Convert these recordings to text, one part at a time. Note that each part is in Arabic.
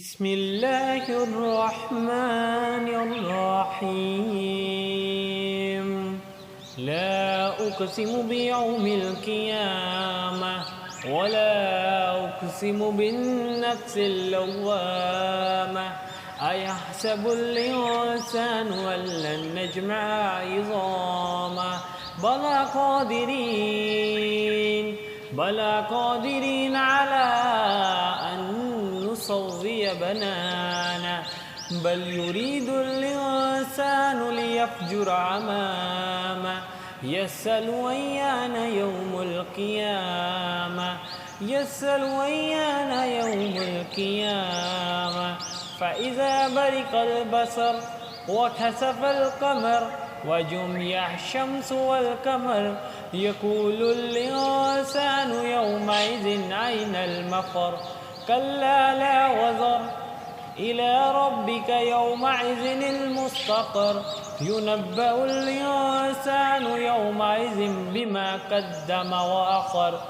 بسم الله الرحمن الرحيم. لا أقسم بيوم القيامة ولا أقسم بالنفس اللوامة. أيحسب الإنسان أن لن نجمع عظامه بلى قادرين على أن نسوي بنانه بل يريد الإنسان ليفجر أمامه يسأل أيان يوم القيامة فإذا برق البصر وكسف القمر وجمع الشمس والقمر يقول الإنسان يومئذ أين المفر كلا لا وزر إلى ربك يومئذ المستقر ينبأ الإنسان يومئذ بما قدم وأخر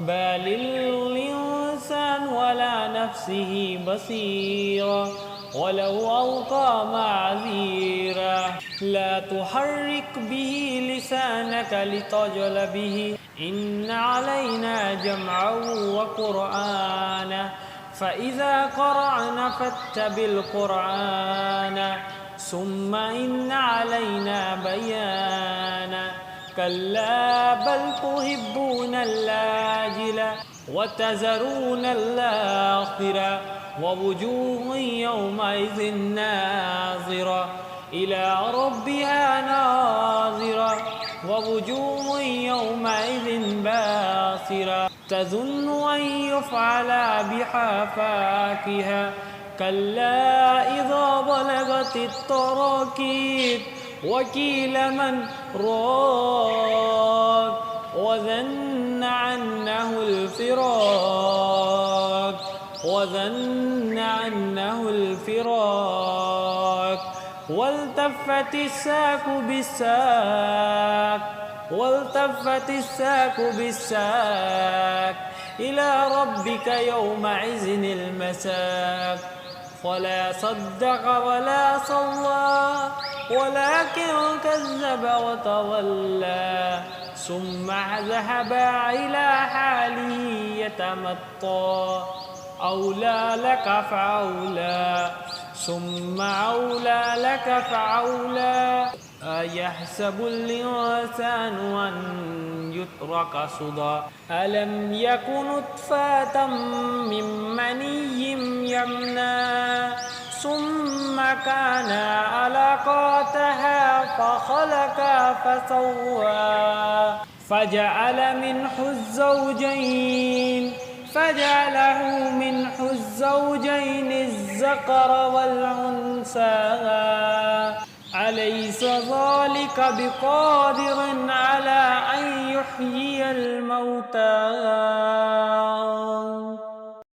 بل الإنسان ولا نفسه بصيرا ولو ألقى معاذيره لا تحرك به لسانك لتعجل به إن علينا جمعه وقرآنه فإذا قرأنا فاتبع القرآن ثم إن علينا بيانه كلا بل تحبون العاجلة وتذرون الآخرة ووجوه يومئذ ناظرة إلى ربها ناظرة ووجوه يومئذ باسرة تظن أن يفعل بها فاكهة كلا إذا بلغت التراقي وقيل من راق وظن أنه الفراق والتفت الساق بالساق إلى ربك يومئذ المساق فلا صدق ولا صلى ولكن كذب وتولى ثم ذهب إلى حاله يتمطى أولى لك فأولى ثم أولى لك فأولى أيحسب الإنسان أن يترك سدى ألم يكن نطفة من مني يمنى ثم كان علقاتها فخلق فسوى فجعله منه الزوجين الذكر والأنثى أليس ذلك بقادر على أن يحيي الموتى